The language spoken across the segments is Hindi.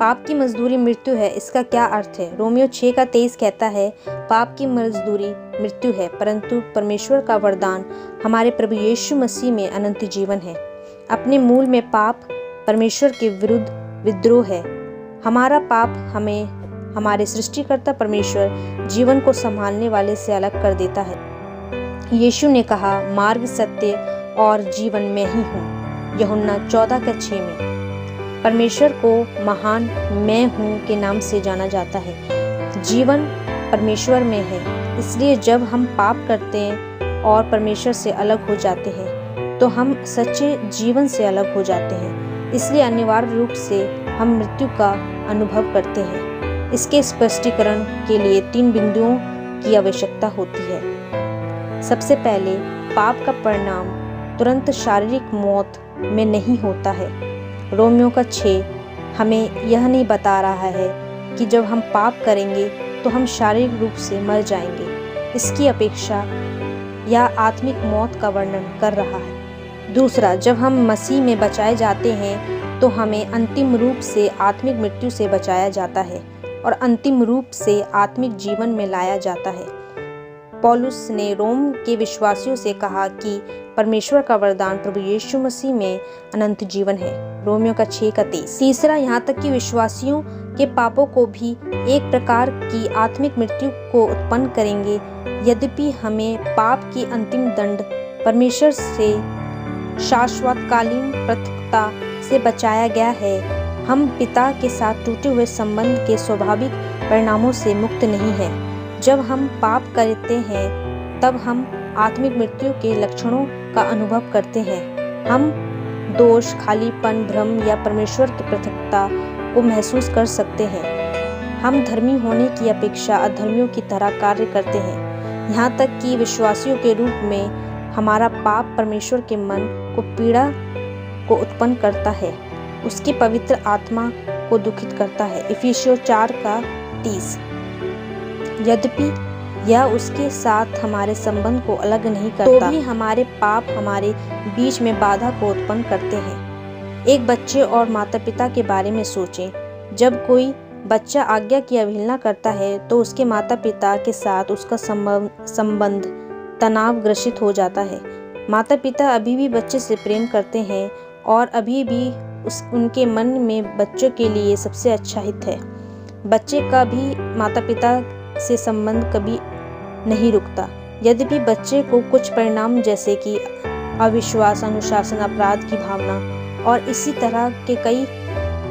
पाप की मजदूरी मृत्यु है, इसका क्या अर्थ है? रोमियो 6:23 कहता है, पाप की मजदूरी मृत्यु है, परंतु परमेश्वर का वरदान हमारे प्रभु यीशु मसीह में अनंत जीवन है। अपने मूल में पाप परमेश्वर के विरुद्ध विद्रोह है। हमारा पाप हमें हमारे सृष्टिकर्ता परमेश्वर जीवन को संभालने वाले से अलग कर देता है। यीशु ने कहा, मार्ग, सत्य और जीवन मैं ही हूँ, यूहन्ना 14:6 में। परमेश्वर को महान मैं हूँ के नाम से जाना जाता है। जीवन परमेश्वर में है, इसलिए जब हम पाप करते हैं और परमेश्वर से अलग हो जाते हैं तो हम सच्चे जीवन से अलग हो जाते हैं। इसलिए अनिवार्य रूप से हम मृत्यु का अनुभव करते हैं। इसके स्पष्टीकरण के लिए 3 बिंदुओं की आवश्यकता होती है। सबसे पहले, पाप का परिणाम तुरंत शारीरिक मौत में नहीं होता है। रोमियो 6 हमें यह नहीं बता रहा है कि जब हम पाप करेंगे तो हम शारीरिक रूप से मर जाएंगे। इसकी अपेक्षा या आत्मिक मौत का वर्णन कर रहा है। दूसरा, जब हम मसीह में बचाए जाते हैं तो हमें अंतिम रूप से आत्मिक मृत्यु से बचाया जाता है और अंतिम रूप से आत्मिक जीवन में लाया जाता है। पौलुस ने रोम के विश्वासियों से कहा कि परमेश्वर का वरदान प्रभु यीशु मसीह में अनंत जीवन है। रोमियो 6:23। तीसरा, यहाँ तक कि विश्वासियों के पापों को भी एक प्रकार की आत्मिक मृत्यु को उत्पन्न करेंगे। यद्यपि हमें पाप की अंतिम दंड परमेश्वर से शाश्वतकालीन पृथकता से बचाया गया है, हम पिता के साथ टूटे हुए संबंध के स्वाभाविक परिणामों से मुक्त नहीं हैं। जब हम पाप करते हैं तब हम आत्मिक मृत्यु के लक्षणों का अनुभव करते हैं। हम दोष, खालीपन, भ्रम या परमेश्वर की पृथकता को महसूस कर सकते हैं। हम धर्मी होने की अपेक्षा अधर्मियों की तरह कार्य करते हैं। यहाँ तक कि विश्वासियों के रूप में हमारा पाप परमेश्वर के मन को पीड़ा को उत्पन्न करता है, उसकी पवित्र आत्मा को दुखित करता है। इफिसियों 4:30। यद्यपि यह उसके साथ हमारे संबंध को अलग नहीं करता, तो भी हमारे पाप हमारे बीच में बाधा को उत्पन्न करते हैं। एक बच्चे और माता पिता के बारे में सोचें। जब कोई बच्चा आज्ञा की अवहेलना करता है तो उसके माता पिता के साथ उसका संबंध तनाव ग्रसित हो जाता है। माता पिता अभी भी बच्चे से प्रेम करते हैं और अभी भी उनके मन में बच्चों के लिए सबसे अच्छा हित है। बच्चे का भी माता पिता से संबंध कभी नहीं रुकता। यद्यपि बच्चे को कुछ परिणाम जैसे कि अविश्वास, अनुशासन, अपराध की भावना और इसी तरह के कई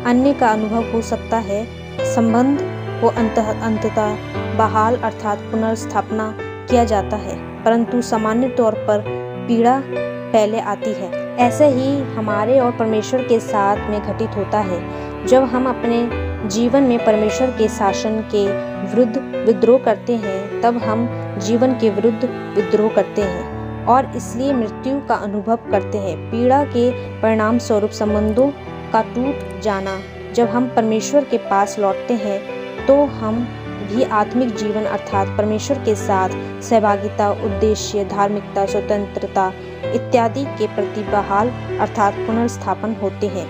अन्य का अनुभव हो सकता है, संबंध को अंततः बहाल अर्थात पुनर्स्थापना किया जाता है, परंतु सामान्य तौर पर पीड़ा पहले आती है। ऐसे ही हमारे और परमेश्वर के साथ में घटित होता है। जब हम अपने जीवन में परमेश्वर के शासन के विरुद्ध विद्रोह करते हैं तब हम जीवन के विरुद्ध विद्रोह करते हैं और इसलिए मृत्यु का अनुभव करते हैं। पीड़ा के परिणाम स्वरूप संबंधों का टूट जाना। जब हम परमेश्वर के पास लौटते हैं तो हम भी आत्मिक जीवन अर्थात परमेश्वर के साथ सहभागिता, उद्देश्य, धार्मिकता, स्वतंत्रता इत्यादि के प्रति बहाल अर्थात पुनर्स्थापन होते हैं।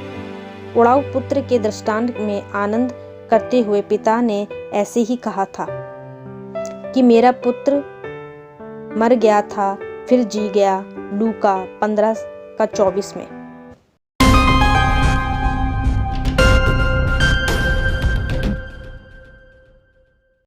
उड़ाऊ पुत्र के दृष्टांत में आनंद करते हुए पिता ने ऐसे ही कहा था कि मेरा पुत्र मर गया था फिर जी गया। लूका 15:24 में।